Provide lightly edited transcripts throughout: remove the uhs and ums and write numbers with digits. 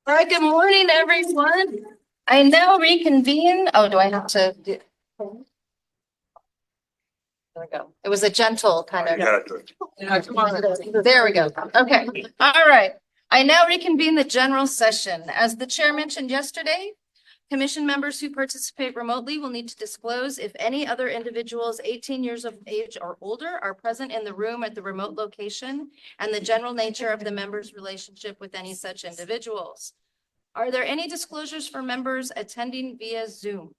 All right, good morning, everyone. I now reconvene. Oh, do I have to do? There we go. It was a gentle kind of. There we go. Okay. All right. I now reconvene the general session. As the chair mentioned yesterday, commission members who participate remotely will need to disclose if any other individuals 18 years of age or older are present in the room at the remote location and the general nature of the member's relationship with any such individuals. Are there any disclosures for members attending via Zoom?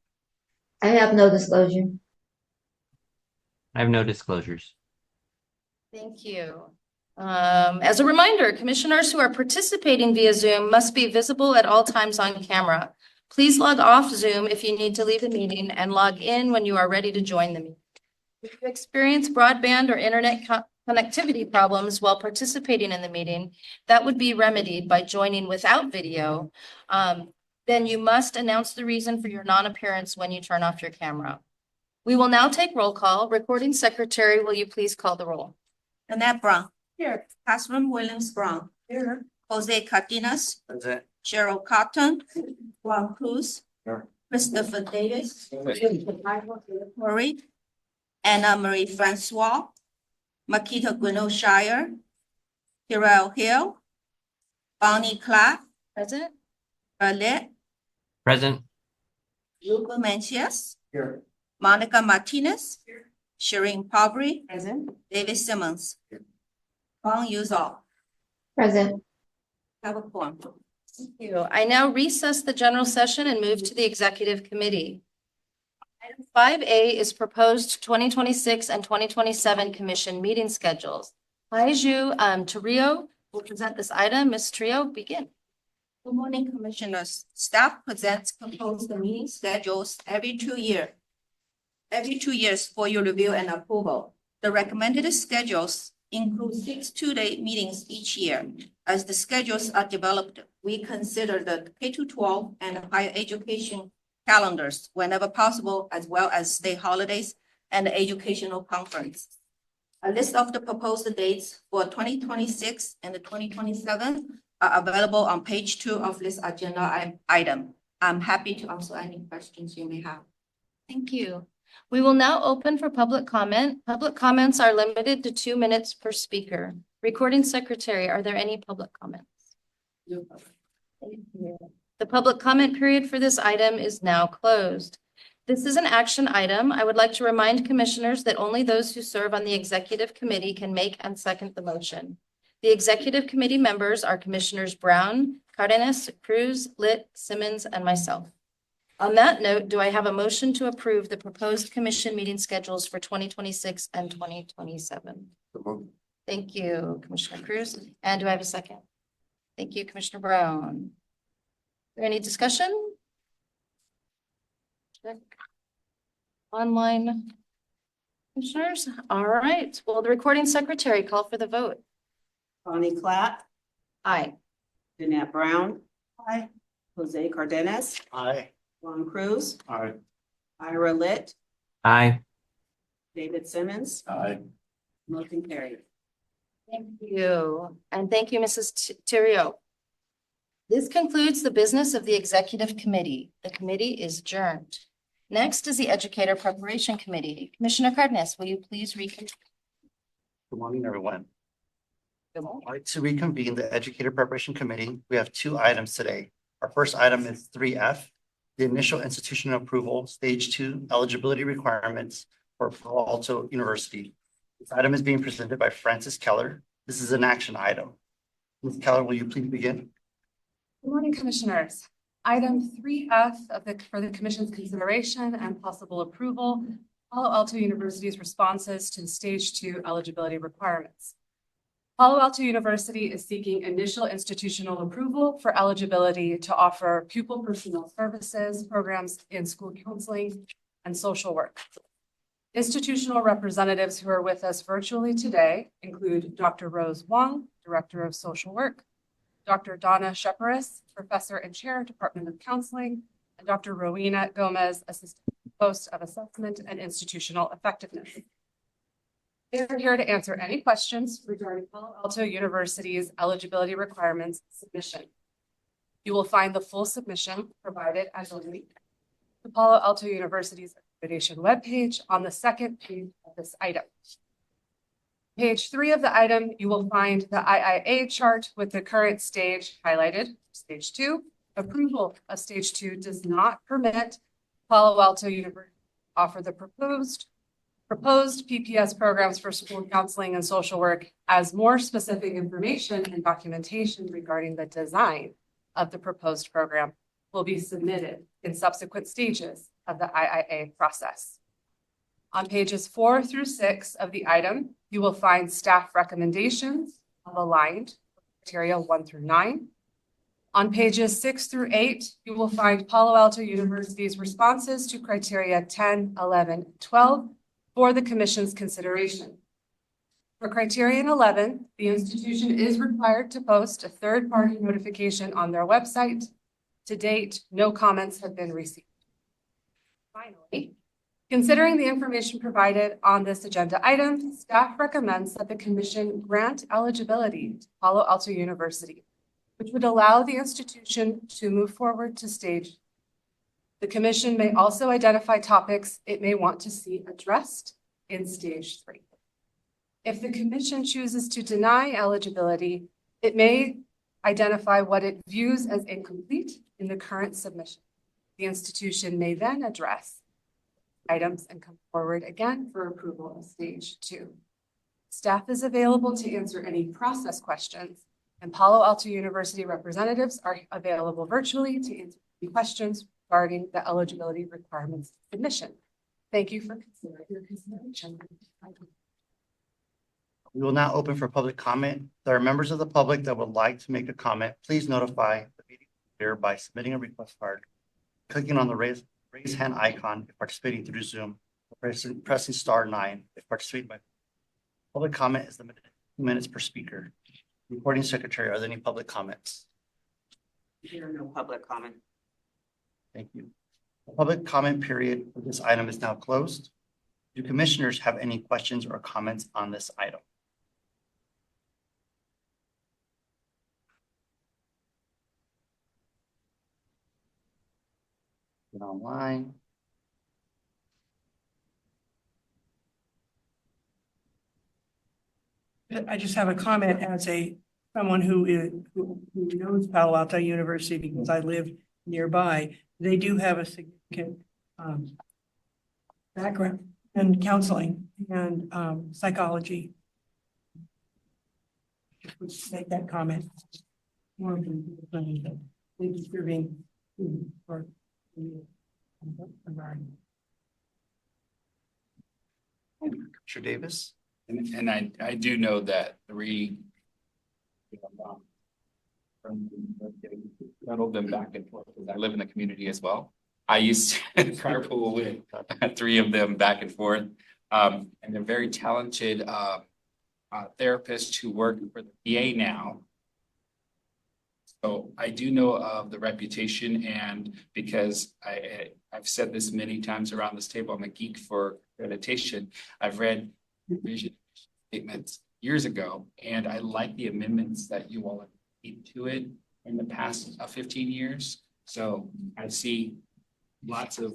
I have no disclosure. I have no disclosures. Thank you. As a reminder, commissioners who are participating via Zoom must be visible at all times on camera. Please log off Zoom if you need to leave the meeting and log in when you are ready to join the meeting. If you experience broadband or internet connectivity problems while participating in the meeting, that would be remedied by joining without video. Then you must announce the reason for your non-appearance when you turn off your camera. We will now take roll call. Recording secretary, will you please call the roll? Annette Brown. Here. Catherine Williams Brown. Here. Jose Cardenas. Present. Cheryl Cotton. Juan Cruz. Here. Christopher Davis. Murray. Anna Marie Francois. Makita Gwynno Shire. Hirel Hill. Bonnie Clark. Present. Arlette. Present. Luca Mencius. Here. Monica Martinez. Here. Shireen Palbery. Present. David Simmons. Huang Yuzhou. Present. Have a quorum. Thank you. I now recess the general session and move to the executive committee. Item 5A is proposed 2026 and 2027 commission meeting schedules. Haiju Trio will present this item. Ms. Trio, begin. Good morning, commissioners. Staff presents proposed meeting schedules every 2 years. Every 2 years for your review and approval. The recommended schedules include 6 two-day meetings each year. As the schedules are developed, we consider the K-12 and higher education calendars whenever possible, as well as state holidays and educational conference. A list of the proposed dates for 2026 and 2027 are available on page 2 of this agenda item. I'm happy to answer any questions you may have. Thank you. We will now open for public comment. Public comments are limited to 2 minutes per speaker. Recording secretary, are there any public comments? No. Thank you. The public comment period for this item is now closed. This is an action item. I would like to remind commissioners that only those who serve on the executive committee can make and second the motion. The executive committee members are Commissioners Brown, Cardenas, Cruz, Litt, Simmons, and myself. On that note, do I have a motion to approve the proposed commission meeting schedules for 2026 and 2027? Thank you, Commissioner Cruz. And do I have a second? Thank you, Commissioner Brown. Is there any discussion? Check. Online commissioners? All right. Will the recording secretary call for the vote? Bonnie Clapp, Aye. Annette Brown, Aye. Jose Cardenas, Aye. Juan Cruz, Aye. Ira Litt, Aye. David Simmons, Aye. motion carried. Thank you. And thank you, Mrs. Theriot. This concludes the business of the executive committee. The committee is adjourned. Next is the educator preparation committee. Commissioner Cardenas, will you please reconvene? Good morning, everyone. Good morning. I'd like to reconvene the Educator Preparation Committee. We have 2 items today. Our first item is 3F, the initial institutional approval, stage 2 eligibility requirements for Palo Alto University. This item is being presented by Francis Keller. This is an action item. Ms. Keller, will you please begin? Good morning, commissioners. Item 3F for the commission's consideration and possible approval, Palo Alto University's responses to the stage 2 eligibility requirements. Palo Alto University is seeking initial institutional approval for eligibility to offer pupil personnel services, programs in school counseling, and social work. Institutional representatives who are with us virtually today include Dr. Rose Wong, Director of Social Work, Dr. Donna Sheparis, Professor and Chair, Department of Counseling, and Dr. Rowena Gomez, Assistant Host of Assessment and Institutional Effectiveness. They are here to answer any questions regarding Palo Alto University's eligibility requirements submission. You will find the full submission provided as a link to Palo Alto University's accreditation webpage on the second page of this item. Page 3 of the item, you will find the IIA chart with the current stage highlighted, stage 2. Approval of stage 2 does not permit Palo Alto University to offer the proposed PPS programs for school counseling and social work, as more specific information and documentation regarding the design of the proposed program will be submitted in subsequent stages of the IIA process. On pages 4 through 6 of the item, you will find staff recommendations aligned with criteria 1 through 9. On pages 6 through 8, you will find Palo Alto University's responses to criteria 10, 11, and 12 for the Commission's consideration. For criterion 11, the institution is required to post a third-party notification on their website. To date, no comments have been received. Finally, considering the information provided on this agenda item, staff recommends that the Commission grant eligibility to Palo Alto University, which would allow the institution to move forward to stage. The Commission may also identify topics it may want to see addressed in stage 3. If the Commission chooses to deny eligibility, it may identify what it views as incomplete in the current submission. The institution may then address items and come forward again for approval of stage 2. Staff is available to answer any process questions, and Palo Alto University representatives are available virtually to answer any questions regarding the eligibility requirements submission. Thank you for your consideration. We will now open for public comment. If there are members of the public that would like to make a comment, please notify the meeting leader by submitting a request card, clicking on the raise hand icon if participating through Zoom, or pressing star 9 if participating by. Public comment is limited to 2 minutes per speaker. Recording secretary, are there any public comments? There are no public comment. Thank you. The public comment period for this item is now closed. Do commissioners have any questions or comments on this item? Get online. I just have a comment as someone who knows Palo Alto University because I live nearby. They do have a significant background in counseling and psychology. Just would make that comment. More than serving for the environment. Commissioner Davis. And I do know that shuttled them back and forth because I live in the community as well. I used to carpool with 3 of them back and forth. And they're very talented therapists who work for the VA now. So I do know of the reputation, and because I've said this many times around this table, I'm a geek for accreditation. I've read vision statements years ago, and I like the amendments that you all have made to it in the past 15 years. So I see lots of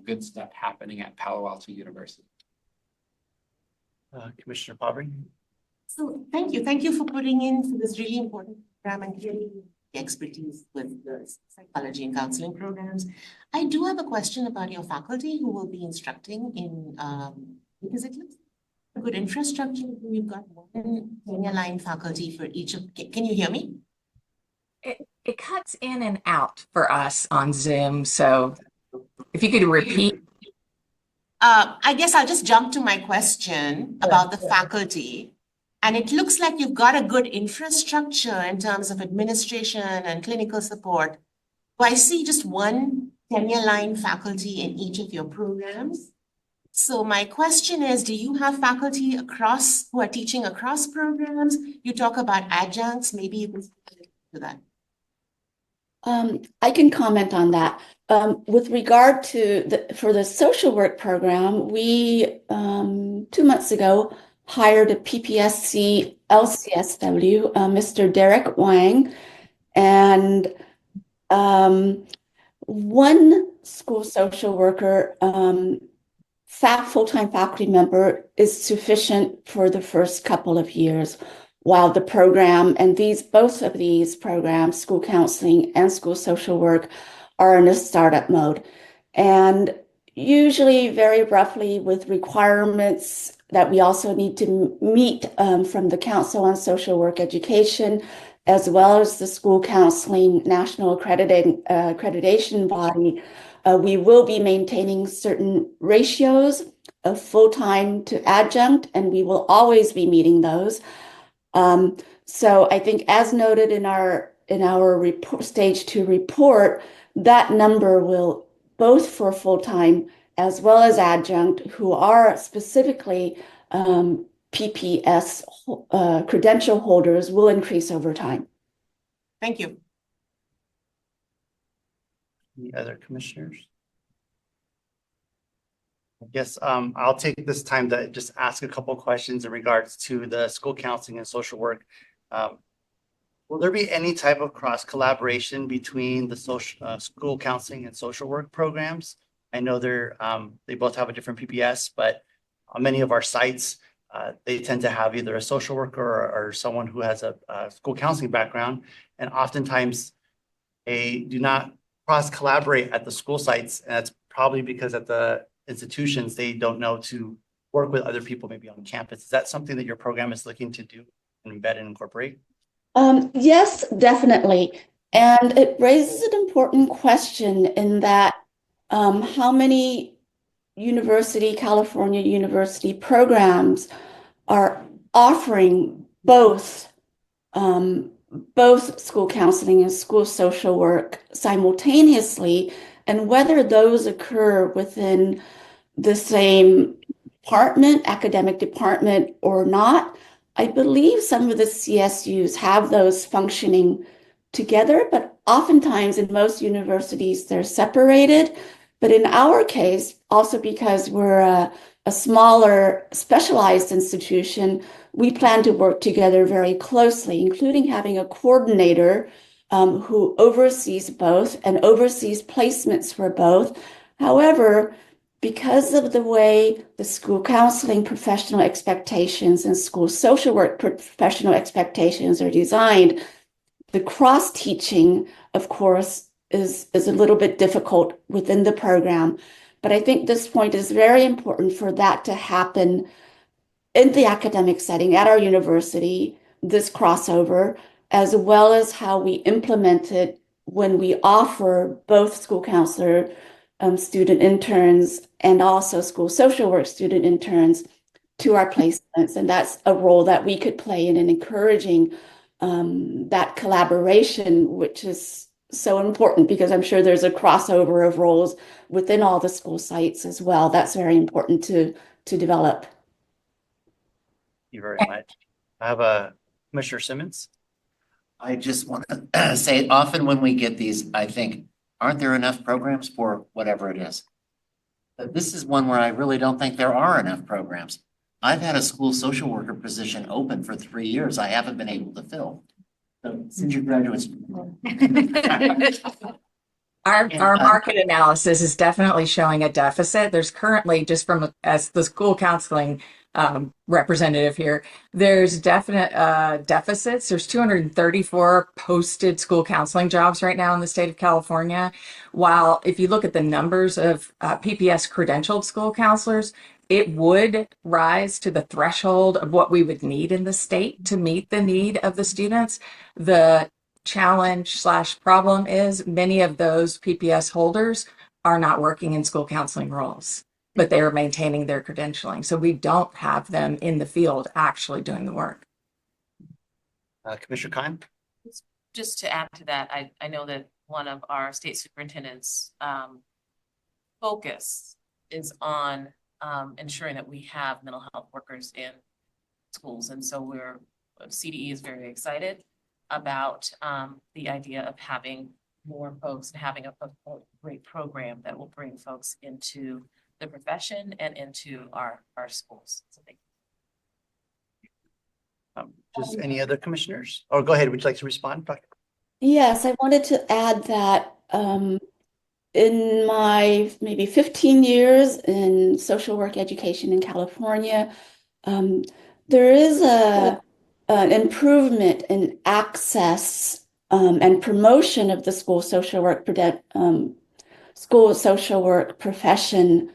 good stuff happening at Palo Alto University. Commissioner Pabry. So thank you. Thank you for putting in this really important program and getting the expertise with the psychology and counseling programs. I do have a question about your faculty who will be instructing in because it looks like a good infrastructure. We've got one senior line faculty for each of, can you hear me? It cuts in and out for us on Zoom. So if you could repeat. I guess I'll just jump to my question about the faculty. And it looks like you've got a good infrastructure in terms of administration and clinical support. But I see just one tenure line faculty in each of your programs. So my question is, do you have faculty across who are teaching across programs? You talk about adjuncts, maybe you can speak to that. I can comment on that. With regard to for the social work program, we 2 months ago hired a PPSC LCSW, Mr. Derek Wang, and one school social worker, full-time faculty member is sufficient for the first couple of years while the program and both of these programs, school counseling and school social work, are in a startup mode. And usually very roughly with requirements that we also need to meet from the Council on Social Work Education, as well as the School Counseling National Accreditation Body. We will be maintaining certain ratios of full-time to adjunct, and we will always be meeting those. So I think, as noted in our report, stage 2 report, that number will, both for full-time as well as adjunct, who are specifically PPS credential holders, will increase over time. Thank you. Any other commissioners? I guess I'll take this time to just ask a couple questions in regards to the school counseling and social work. Will there be any type of cross collaboration between the school counseling and social work programs? I know they both have a different PPS, but on many of our sites, they tend to have either a social worker or someone who has a school counseling background, and oftentimes they do not cross collaborate at the school sites, and that's probably because at the institutions they don't know to work with other people maybe on campus. Is that something that your program is looking to do and embed and incorporate? Yes, definitely. And it raises an important question in that how many California university programs are offering both school counseling and school social work simultaneously, and whether those occur within the same academic department or not. I believe some of the CSUs have those functioning together, but oftentimes in most universities they're separated. But in our case, also because we're a smaller specialized institution, we plan to work together very closely, including having a coordinator who oversees both and oversees placements for both. However, because of the way the school counseling professional expectations and school social work professional expectations are designed, the cross-teaching, of course, is a little bit difficult within the program. But I think this point is very important for that to happen in the academic setting at our university, this crossover, as well as how we implement it when we offer both school counselor student interns and also school social work student interns to our placements. And that's a role that we could play in encouraging that collaboration, which is so important because I'm sure there's a crossover of roles within all the school sites as well. That's very important to develop. Thank you very much. I have Commissioner Simmons. I just want to say, often when we get these, I think, aren't there enough programs for whatever it is? But this is one where I really don't think there are enough programs. I've had a school social worker position open for 3 years. I haven't been able to fill. So since your graduates. Our market analysis is definitely showing a deficit. There's currently, just as the school counseling representative here, there's definite deficits. There's 234 posted school counseling jobs right now in the state of California. While if you look at the numbers of PPS credentialed school counselors, it would rise to the threshold of what we would need in the state to meet the need of the students. The challenge/problem is many of those PPS holders are not working in school counseling roles, but they are maintaining their credentialing. So we don't have them in the field actually doing the work. Commissioner Khan? Just to add to that, I know that one of our state superintendent's focus is on ensuring that we have mental health workers in schools. And so CDE is very excited about the idea of having more folks and having a great program that will bring folks into the profession and into our schools. So thank you. Just any other commissioners? Or go ahead, would you like to respond, Dr.? Yes, I wanted to add that in my maybe 15 years in social work education in California, there is an improvement in access and promotion of the school social work profession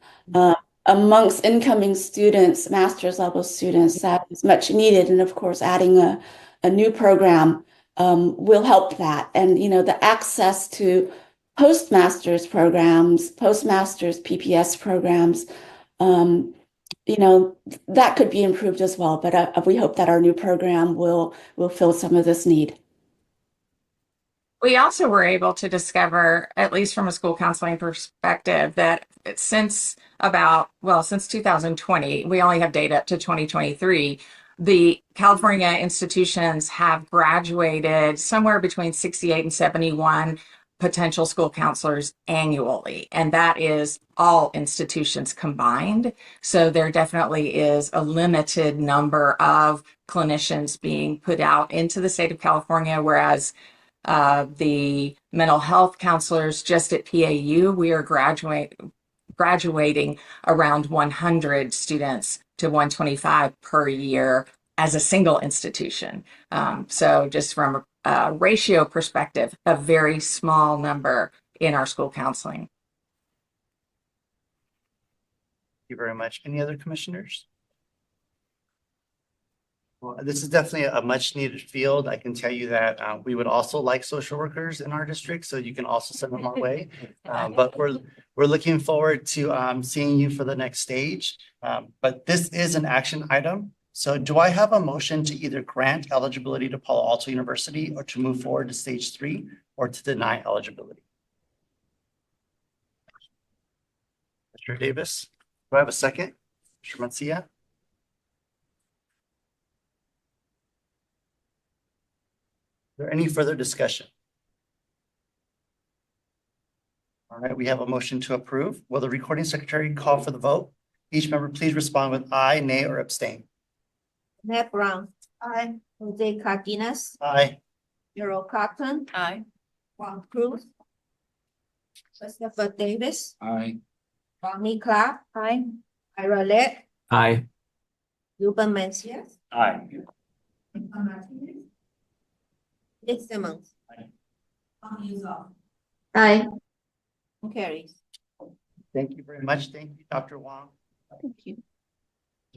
amongst incoming students, master's level students. That is much needed, and of course, adding a new program will help that. And the access to postmasters programs, postmasters PPS programs, that could be improved as well. But we hope that our new program will fill some of this need. We also were able to discover, at least from a school counseling perspective, that since 2020, we only have data up to 2023, the California institutions have graduated somewhere between 68 and 71 potential school counselors annually. And that is all institutions combined. So there definitely is a limited number of clinicians being put out into the state of California, whereas the mental health counselors just at PAU, we are graduating around 100 students to 125 per year as a single institution. So just from a ratio perspective, a very small number in our school counseling. Thank you very much. Any other commissioners? Well, this is definitely a much needed field. I can tell you that we would also like social workers in our district, so you can also send them our way. But we're looking forward to seeing you for the next stage. But this is an action item. So do I have a motion to either grant eligibility to Palo Alto University or to move forward to stage 3 or to deny eligibility? Mr. Davis, do I have a second? Mr. Mancia? Is there any further discussion? All right, we have a motion to approve. Will the recording secretary call for the vote? Each member please respond with aye, nay, or abstain. Ned Brown. Aye. Jose Cardenas. Aye. Earl Cotton. Aye. Juan Cruz. Christopher Davis. Aye. Bonnie Clark. Aye. Ira Lett. Aye. Ruben Mencius. Aye. Nick Simmons. Aye. Carries. Thank you very much. Thank you, Dr. Wong, Thank you.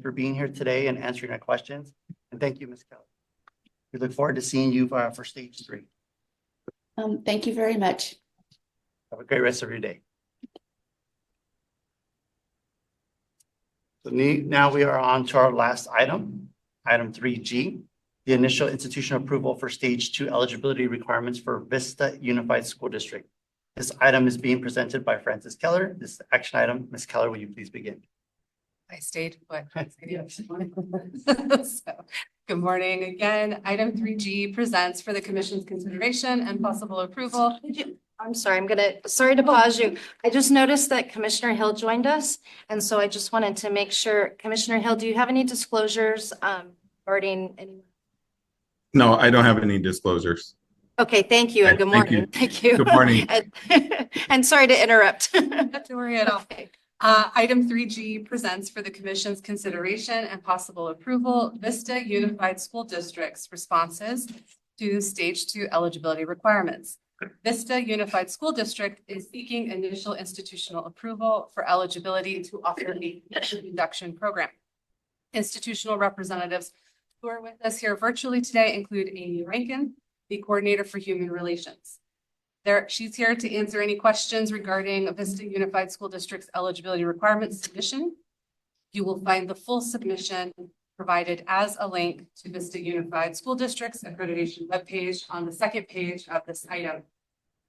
for being here today and answering our questions. And thank you, Ms. Kelly. We look forward to seeing you for stage 3. Thank you very much. Have a great rest of your day. So now we are on to our last item, item 3G, the initial institutional approval for stage 2 eligibility requirements for Vista Unified School District. This item is being presented by Frances Keller. This action item, Ms. Keller, will you please begin? I stayed, but so, good morning again. Item 3G presents for the commission's consideration and possible approval. I'm sorry, sorry to pause you. I just noticed that Commissioner Hill joined us. And so I just wanted to make sure, Commissioner Hill, do you have any disclosures regarding any? No, I don't have any disclosures. Okay, thank you and good Thank you. morning. Thank you. Good morning. And sorry to interrupt. Not to worry at all. Item 3G presents for the commission's consideration and possible approval, Vista Unified School District's responses to stage 2 eligibility requirements. Vista Unified School District is seeking initial institutional approval for eligibility to offer a induction program. Institutional representatives who are with us here virtually today include Amy Rankin, the coordinator for human relations. She's here to answer any questions regarding Vista Unified School District's eligibility requirements submission. You will find the full submission provided as a link to Vista Unified School District's accreditation webpage on the second page of this item.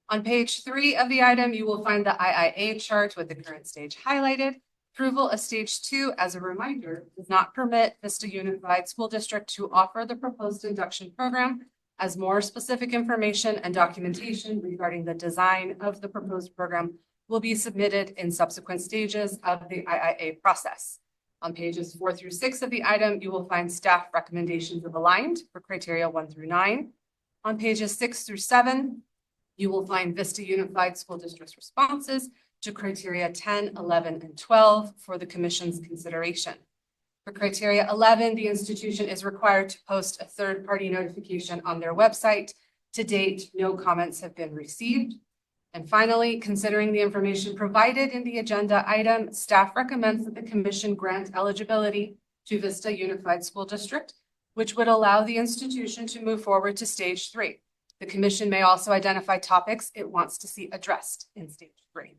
On page 3 of the item, you will find the IIA chart with the current stage highlighted. Approval of stage 2, as a reminder, does not permit Vista Unified School District to offer the proposed induction program, as more specific information and documentation regarding the design of the proposed program will be submitted in subsequent stages of the IIA process. On pages 4 through 6 of the item, you will find staff recommendations of aligned for criteria 1 through 9. On pages 6 through 7, you will find Vista Unified School District's responses to criteria 10, 11, and 12 for the commission's consideration. For criteria 11, the institution is required to post a third-party notification on their website. To date, no comments have been received. And finally, considering the information provided in the agenda item, staff recommends that the commission grant eligibility to Vista Unified School District, which would allow the institution to move forward to stage 3. The commission may also identify topics it wants to see addressed in stage 3.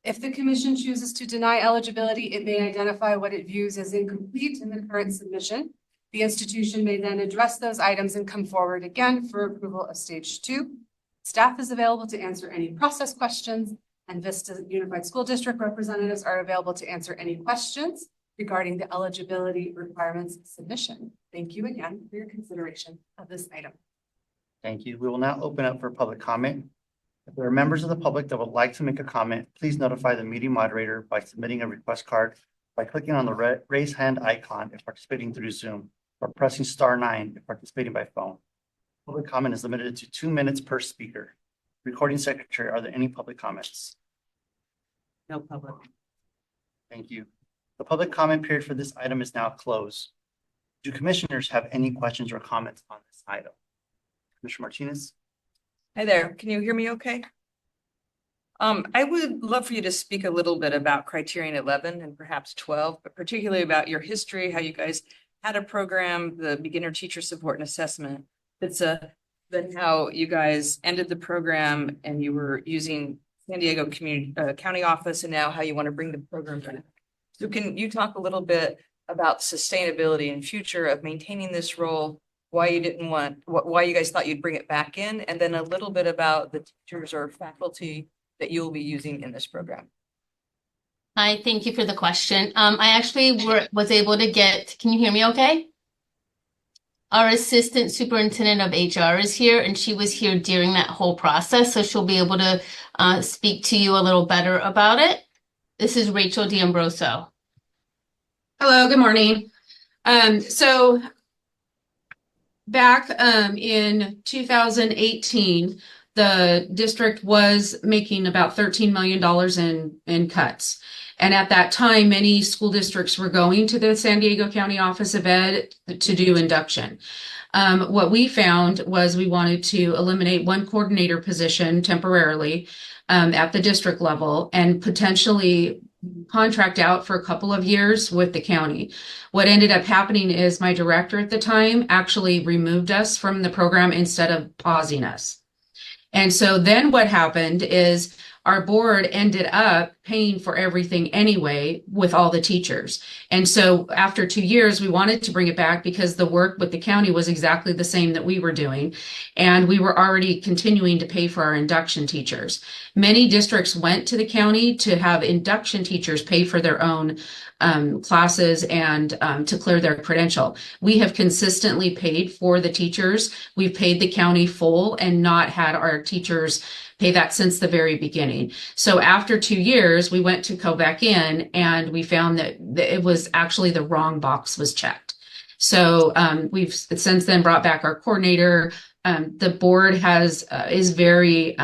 If the commission chooses to deny eligibility, it may identify what it views as incomplete in the current submission. The institution may then address those items and come forward again for approval of stage 2. Staff is available to answer any process questions, and Vista Unified School District representatives are available to answer any questions regarding the eligibility requirements submission. Thank you again for your consideration of this item. Thank you. We will now open up for public comment. If there are members of the public that would like to make a comment, please notify the meeting moderator by submitting a request card by clicking on the raise hand icon if participating through Zoom, or pressing *9 if participating by phone. Public comment is limited to 2 minutes per speaker. Recording secretary, are there any public comments? No public. Thank you. The public comment period for this item is now closed. Do commissioners have any questions or comments on this item? Commissioner Martinez? Hi there. Can you hear me okay? I would love for you to speak a little bit about criterion 11 and perhaps 12, but particularly about your history, how you guys had a program, the beginner teacher support and assessment. Then how you guys ended the program and you were using San Diego County office, and now how you want to bring the program back. So can you talk a little bit about sustainability and future of maintaining this role? Why you didn't want, why you guys thought you'd bring it back in, and then a little bit about the teachers or faculty that you'll be using in this program. Hi, thank you for the question. I actually was able to get, can you hear me okay? Our assistant superintendent of HR is here, and she was here during that whole process, so she'll be able to speak to you a little better about it. This is Rachel D'Ambroso. Hello, good morning. So back in 2018, the district was making about $13 million in cuts. And at that time, many school districts were going to the San Diego County Office of Ed to do induction. What we found was we wanted to eliminate one coordinator position temporarily at the district level and potentially contract out for a couple of years with the county. What ended up happening is my director at the time actually removed us from the program instead of pausing us. And so then what happened is our board ended up paying for everything anyway with all the teachers. And so after 2 years, we wanted to bring it back because the work with the county was exactly the same that we were doing. And we were already continuing to pay for our induction teachers. Many districts went to the county to have induction teachers pay for their own classes and to clear their credential. We have consistently paid for the teachers. We've paid the county full and not had our teachers pay that since the very beginning. So after 2 years, we went to go back in and we found that it was actually the wrong box was checked. So we've since then brought back our coordinator. The board is very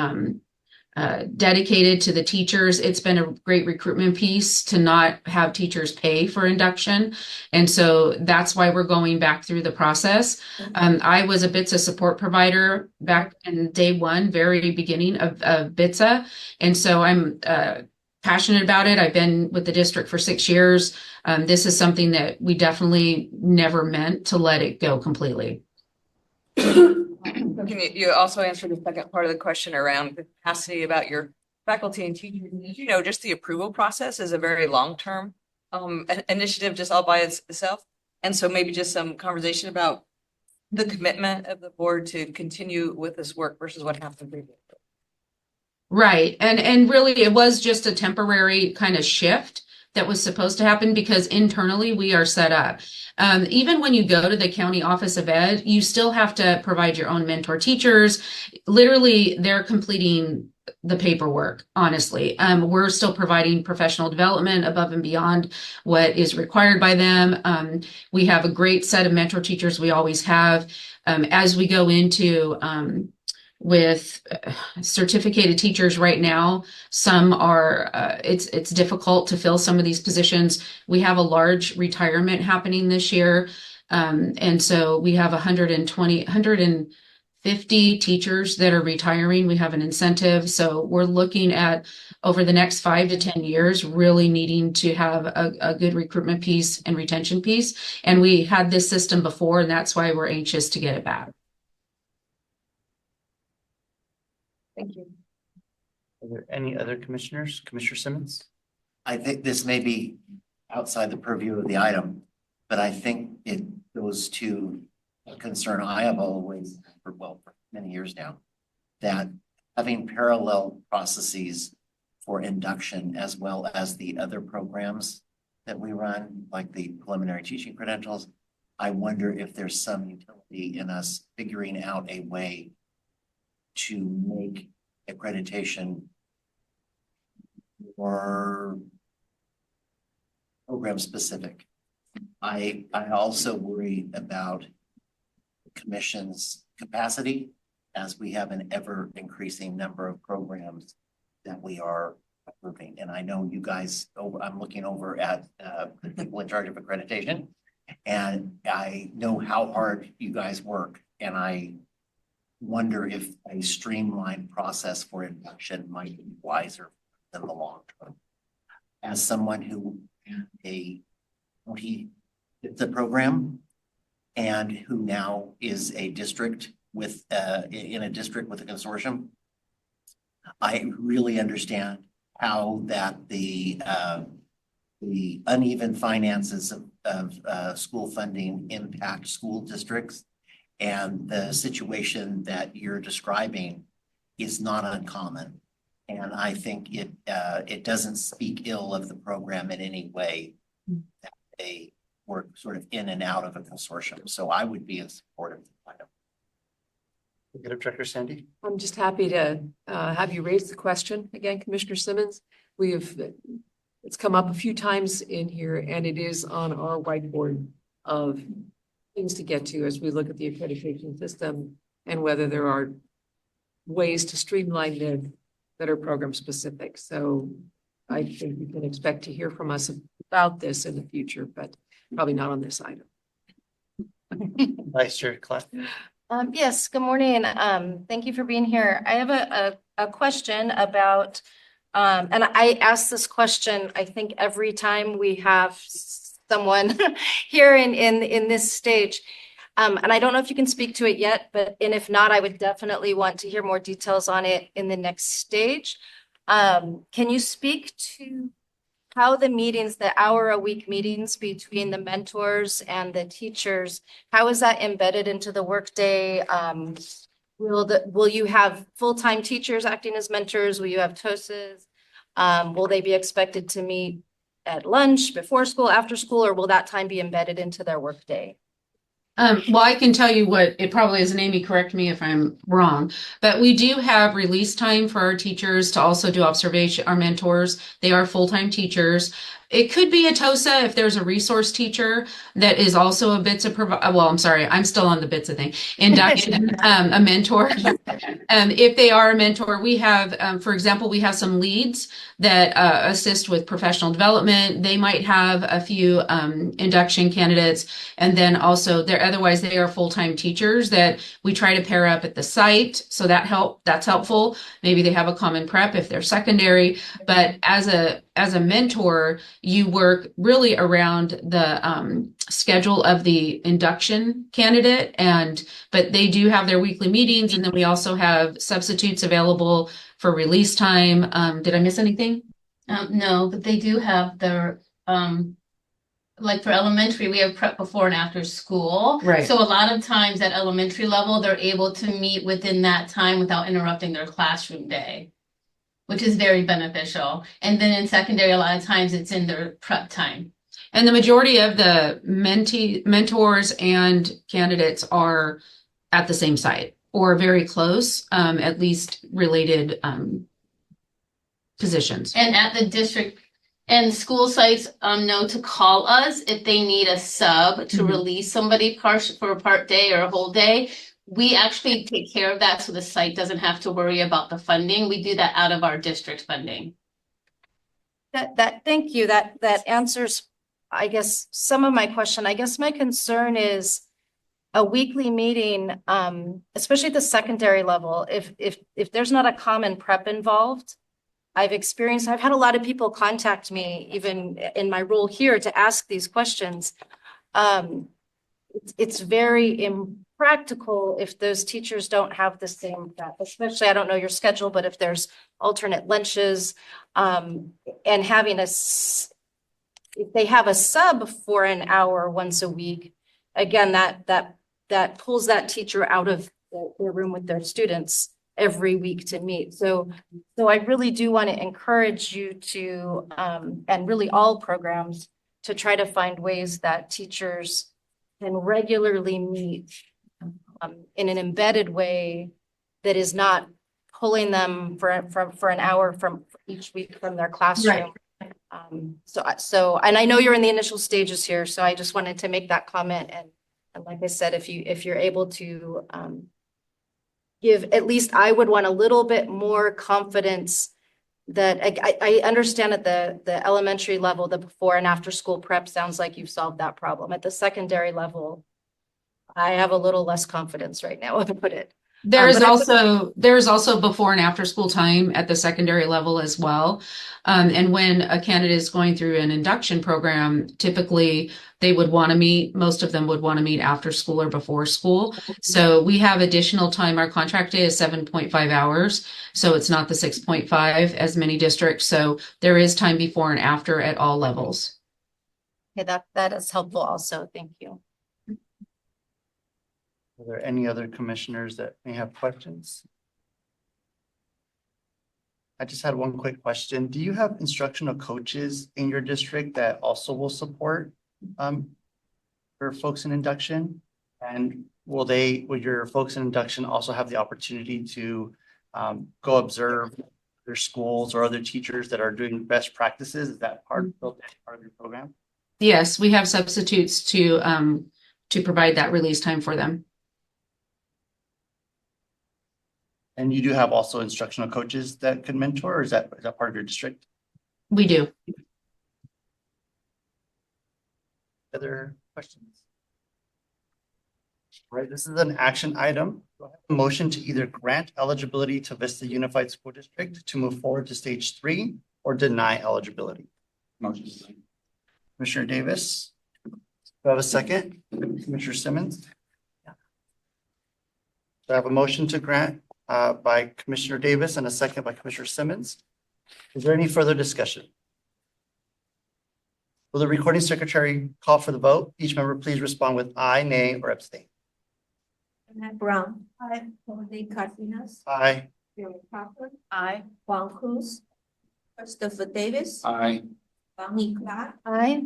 dedicated to the teachers. It's been a great recruitment piece to not have teachers pay for induction. And so that's why we're going back through the process. I was a BITSA support provider back in day one, very beginning of BITSA. And so I'm passionate about it. I've been with the district for 6 years. This is something that we definitely never meant to let it go completely. So can you also answer the second part of the question around the capacity about your faculty and teachers? As you know, just the approval process is a very long-term initiative just all by itself. And so maybe just some conversation about the commitment of the board to continue with this work versus what happened previously. Right. And really it was just a temporary kind of shift that was supposed to happen because internally we are set up. Even when you go to the county office of ed, you still have to provide your own mentor teachers. Literally, they're completing the paperwork, honestly. We're still providing professional development above and beyond what is required by them. We have a great set of mentor teachers. We always have. As we go into with certificated teachers right now, some are it's difficult to fill some of these positions. We have a large retirement happening this year. And so we have 150 teachers that are retiring. We have an incentive. So we're looking at over the next 5 to 10 years, really needing to have a good recruitment piece and retention piece. And we had this system before, and that's why we're anxious to get it back. Thank you. Are there any other commissioners? Commissioner Simmons? I think this may be outside the purview of the item, but I think it goes to a concern I have always, for many years now, that having parallel processes for induction as well as the other programs that we run, like the preliminary teaching credentials, I wonder if there's some utility in us figuring out a way to make accreditation more program specific. I also worry about the commission's capacity as we have an ever increasing number of programs that we are approving. And I know you guys, I'm looking over at the people in charge of accreditation, and I know how hard you guys work. And I wonder if a streamlined process for induction might be wiser in the long term. As someone who the program and who now is a district with in a district with a consortium, I really understand how that the uneven finances of school funding impact school districts. And the situation that you're describing is not uncommon. And I think it doesn't speak ill of the program in any way that they work sort of in and out of a consortium. So I would be in support of the item. Executive Director Sandy? I'm just happy to have you raise the question again, Commissioner Simmons. It's come up a few times in here, and it is on our whiteboard of things to get to as we look at the accreditation system and whether there are ways to streamline it that are program specific. So I think you can expect to hear from us about this in the future, but probably not on this item. Vice Chair Clark? Yes, good morning. Thank you for being here. I have a question about, and I ask this question, I think every time we have someone here in this stage. And I don't know if you can speak to it yet, and if not, I would definitely want to hear more details on it in the next stage. Can you speak to how the meetings, the hour-a-week meetings between the mentors and the teachers, how is that embedded into the workday? Will you have full-time teachers acting as mentors? Will you have TOSAs? Will they be expected to meet at lunch, before school, after school, or will that time be embedded into their workday? Well, I can tell you what it probably is, and Amy, correct me if I'm wrong, but we do have release time for our teachers to also do observation, our mentors. They are full-time teachers. It could be a TOSA if there's a resource teacher that is also a BITSA well, I'm sorry, I'm still on the BITSA thing. Induction, a mentor. If they are a mentor, we have, for example, we have some leads that assist with professional development. They might have a few induction candidates, and then also otherwise they are full-time teachers that we try to pair up at the site. So that's helpful. Maybe they have a common prep if they're secondary, but as a mentor, you work really around the schedule of the induction candidate, but they do have their weekly meetings, and then we also have substitutes available for release time. Did I miss anything? No, but they do have their like for elementary, we have prep before and after school. Right. So a lot of times at elementary level, they're able to meet within that time without interrupting their classroom day, which is very beneficial. And then in secondary, a lot of times it's in their prep time. And the majority of the mentors and candidates are at the same site or very close, at least related positions. And at the district and school sites know to call us if they need a sub to release somebody partial for a part day or a whole day. We actually take care of that so the site doesn't have to worry about the funding. We do that out of our district funding. Thank you. That answers, I guess, some of my question. I guess my concern is a weekly meeting, especially at the secondary level, if there's not a common prep involved. I've had a lot of people contact me, even in my role here, to ask these questions. It's very impractical if those teachers don't have the same prep, especially, I don't know your schedule, but if there's alternate lunches, and if they have a sub for an hour once a week, again, that pulls that teacher out of their room with their students every week to meet. So I really do want to encourage you to, and really all programs, to try to find ways that teachers can regularly meet in an embedded way that is not pulling them for an hour from each week from their classroom. So, and I know you're in the initial stages here, so I just wanted to make that comment. And like I said, if you're able to give, at least I would want a little bit more confidence that I understand at the elementary level, the before and after school prep sounds like you've solved that problem. At the secondary level, I have a little less confidence right now, to put it. There's also before and after school time at the secondary level as well. And when a candidate is going through an induction program, typically they would want to meet, most of them would want to meet after school or before school. So we have additional time. Our contract day is 7.5 hours. So it's not the 6.5 as many districts. So there is time before and after at all levels. Okay, that is helpful also. Thank you. Are there any other commissioners that may have questions? I just had one quick question. Do you have instructional coaches in your district that also will support for folks in induction? And will your folks in induction also have the opportunity to go observe their schools or other teachers that are doing best practices? Is that part of your program? Yes, we have substitutes to provide that release time for them. And you do have also instructional coaches that can mentor, or is that part of your district? We do. Other questions? All right, this is an action item. A motion to either grant eligibility to Vista Unified School District to move forward to stage 3 or deny eligibility. Motion. Commissioner Davis, do I have a second? Commissioner Simmons? So I have a motion to grant by Commissioner Davis and a second by Commissioner Simmons. Is there any further discussion? Will the recording secretary call for the vote? Each member please respond with aye, nay, or abstain. Annette Brown. Aye. Jose Cardenas. Aye. Jerry Crawford. Aye. Juan Cruz. Christopher Davis. Aye. Bonnie Clark. Aye.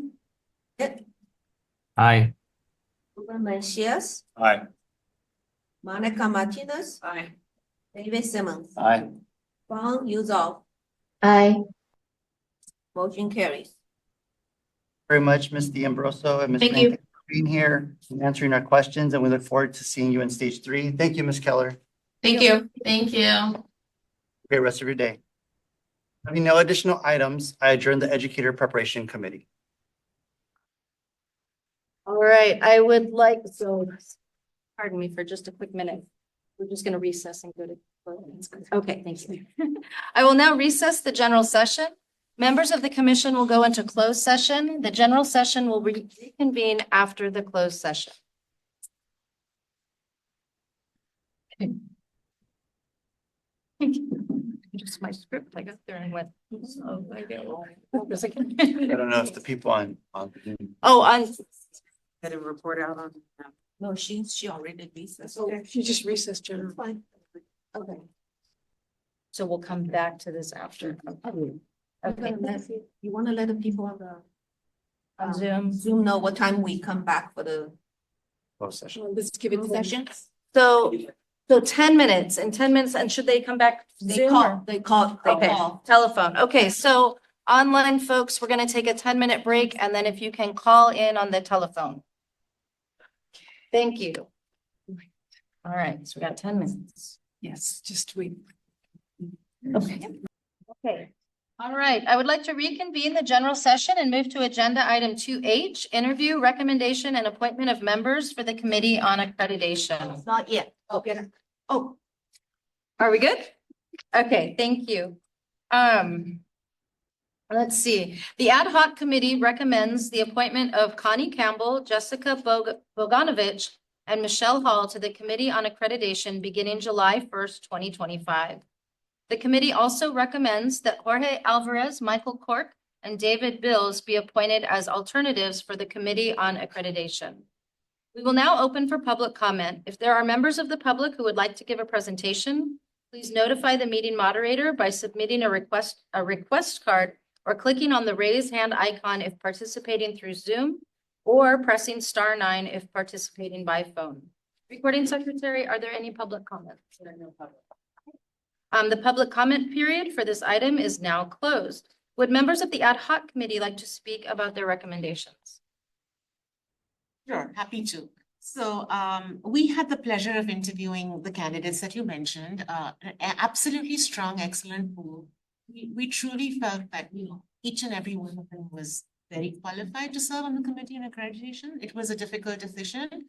Aye. Ruben Mencius. Aye. Monica Martinez. Aye. David Simmons. Aye. Juan Yuzov. Aye. Motion carries. Very much, Ms. D'Ambroso and Ms. Thank Frank you. for being here and answering our questions, and we look forward to seeing you in stage 3. Thank you, Ms. Keller. Thank you. Thank you. Great rest of your day. Having no additional items, I adjourn the Educator Preparation Committee. All right, I would like, so, pardon me for just a quick minute. We're just going to recess and go to. Okay, thanks. I will now recess the general session. Members of the commission will go into closed session. The general session will reconvene after the closed session. Just my script, I got there and went. Oh, I don't know if the people on Zoom. Had a report out on. No, she already recessed. So she just recessed general. Fine. Okay. So we'll come back to this after. Okay. You want to let the people on the On Zoom. Zoom know what time we come back for the Closed session. Let's give it to them. session? So So 10 minutes, in 10 minutes, and should they come back They Zoom call, or? they call, they Okay, call. telephone. Okay, so online folks, we're gonna take a 10-minute break and then if you can call in on the telephone. Thank you. All right, so we got 10 minutes. Yes, just wait. Okay. Okay. All right, I would like to reconvene the general session and move to agenda item 2H, interview, recommendation, and appointment of members for the Committee on Accreditation. Not yet. Okay. Oh, are we good? Okay, thank you. Let's see. The ad hoc committee recommends the appointment of Connie Campbell, Jessica Boganovich, and Michelle Hall to the Committee on Accreditation beginning July 1st, 2025. The committee also recommends that Jorge Alvarez, Michael Cork, and David Bills be appointed as alternatives for the Committee on Accreditation. We will now open for public comment. If there are members of the public who would like to give a presentation, please notify the meeting moderator by submitting a request card or clicking on the raise hand icon if participating through Zoom or pressing *9 if participating by phone. Recording secretary, are there any public comments? There are no public. The public comment period for this item is now closed. Would members of the ad hoc committee like to speak about their recommendations? Sure, happy to. So we had the pleasure of interviewing the candidates that you mentioned, absolutely strong, excellent pool. We truly felt that, each and every one of them was very qualified to serve on the Committee on Accreditation. It was a difficult decision.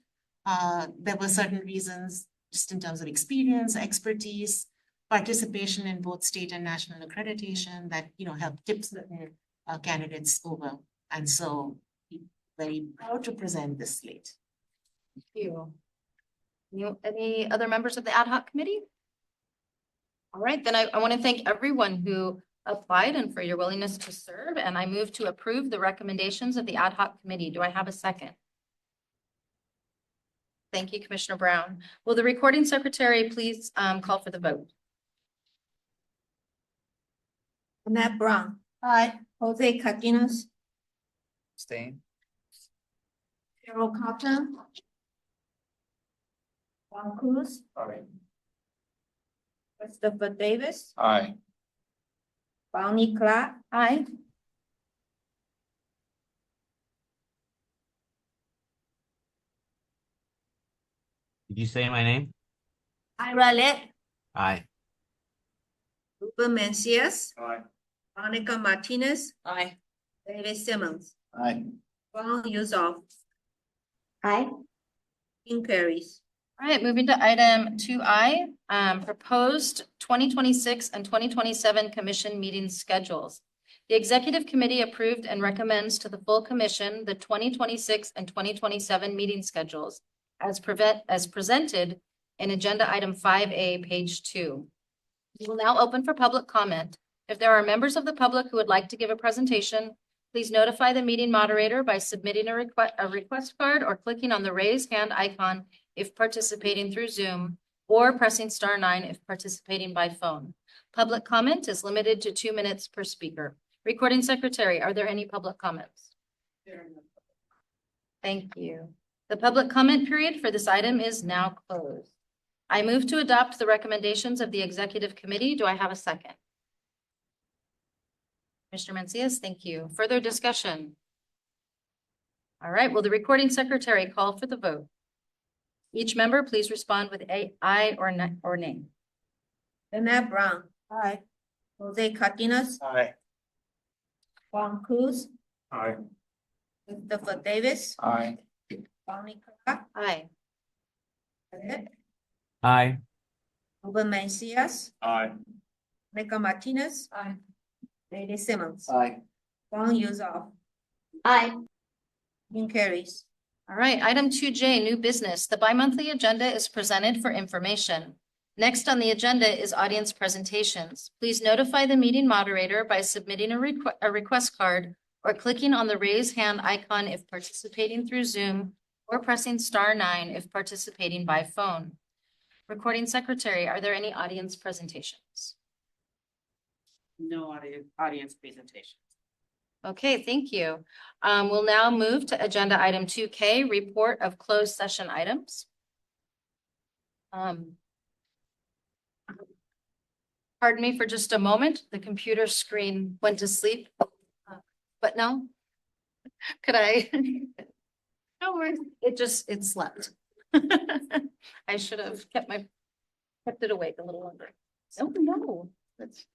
There were certain reasons just in terms of experience, expertise, participation in both state and national accreditation that, helped tip certain candidates over. And so very proud to present this slate. Thank you. Any other members of the ad hoc committee? All right, then I want to thank everyone who applied and for your willingness to serve. And I move to approve the recommendations of the ad hoc committee. Do I have a second? Thank you, Commissioner Brown. Will the recording secretary please call for the vote? Annette Brown. Aye. Jose Cardenas. Staying. Carol Cotton. Juan Cruz. Aye. Christopher Davis. Aye. Bonnie Clark. Aye. Did you say my name? Ira Lett. Aye. Ruben Mencias. Aye. Monica Martinez. Aye. David Simmons. Aye. Ron Yusof. Aye. King carries. All right, moving to item 2I, proposed 2026 and 2027 commission meeting schedules. The executive committee approved and recommends to the full commission the 2026 and 2027 meeting schedules as presented in agenda item 5A, page 2. We will now open for public comment. If there are members of the public who would like to give a presentation, please notify the meeting moderator by submitting a request card or clicking on the raise hand icon if participating through Zoom, or pressing *9 if participating by phone. Public comment is limited to 2 minutes per speaker. Recording secretary, are there any public comments? Thank you. The public comment period for this item is now closed. I move to adopt the recommendations of the executive committee. Do I have a second? Commissioner Mencias, thank you. Further discussion? All right, will the recording secretary call for the vote? Each member, please respond with aye or nay. Annette Brown. Aye. Jose Cardenas. Aye. Juan Cruz. Aye. Christopher Davis. Aye. Bonnie Clark. Aye. Aye. Ruben Mencias. Aye. Monica Martinez. Aye. David Simmons. Aye. Ron Yusof. Aye. King carries. All right, item 2J, new business. The bi-monthly agenda is presented for information. Next on the agenda is audience presentations. Please notify the meeting moderator by submitting a request card or clicking on the raise hand icon if participating through Zoom, or pressing *9 if participating by phone. Recording secretary, are there any audience presentations? No audience presentation. Okay, thank you. We'll now move to agenda item 2K, report of closed session items. Pardon me for just a moment. The computer screen went to sleep. But no. Could I? No worries. It slept. I should have kept it awake a little longer. Oh, no, that's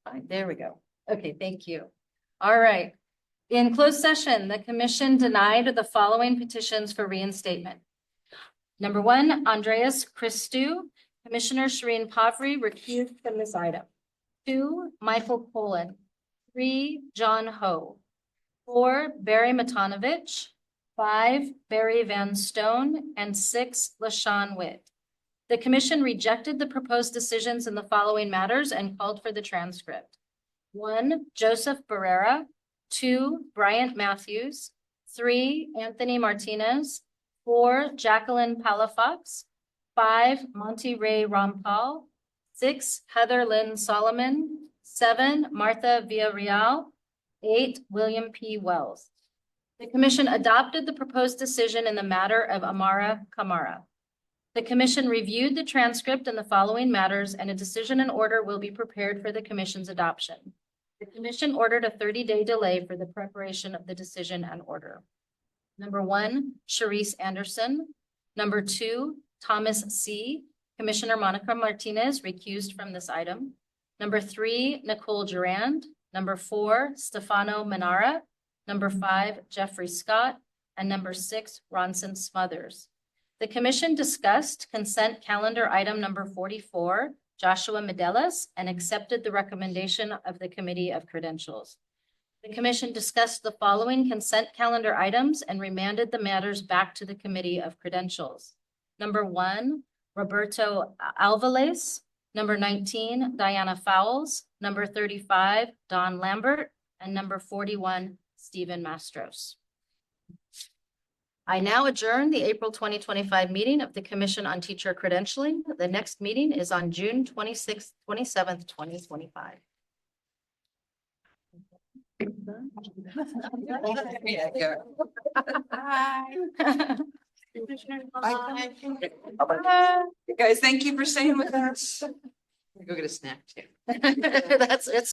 fine. There we go. Okay, thank you. All right. In closed session, the commission denied the following petitions for reinstatement. Number 1, Andreas Christou, Commissioner Shireen Pavri recused from this item. 2, Michael Colin. 3, John Ho. 4, Barry Matanovich. 5, Barry Van Stone, and 6, LaShawn Witt. The commission rejected the proposed decisions in the following matters and called for the transcript. 1, Joseph Barrera. 2, Bryant Matthews. 3, Anthony Martinez. 4, Jacqueline Palafox. 5, Monty Ray Rampal. 6, Heather Lynn Solomon. 7, Martha Villarreal. 8, William P. Wells. The commission adopted the proposed decision in the matter of Amara Kamara. The commission reviewed the transcript in the following matters, and a decision and order will be prepared for the commission's adoption. The commission ordered a 30-day delay for the preparation of the decision and order. Number 1, Sharice Anderson. Number 2, Thomas C. Commissioner Monica Martinez recused from this item. Number 3, Nicole Durand. Number 4, Stefano Manara. Number 5, Jeffrey Scott. And number 6, Ronson Smothers. The commission discussed consent calendar item number 44, Joshua Medelas, and accepted the recommendation of the Committee of Credentials. The commission discussed the following consent calendar items and remanded the matters back to the Committee of Credentials. Number 1, Roberto Alvarez. Number 19, Diana Fowles. Number 35, Don Lambert. And number 41, Stephen Mastros. I now adjourn the April 2025 meeting of the Commission on Teacher Credentialing. The next meeting is on June 27th, 2025. Bye. Guys, thank you for staying with us. Go get a snack too. It's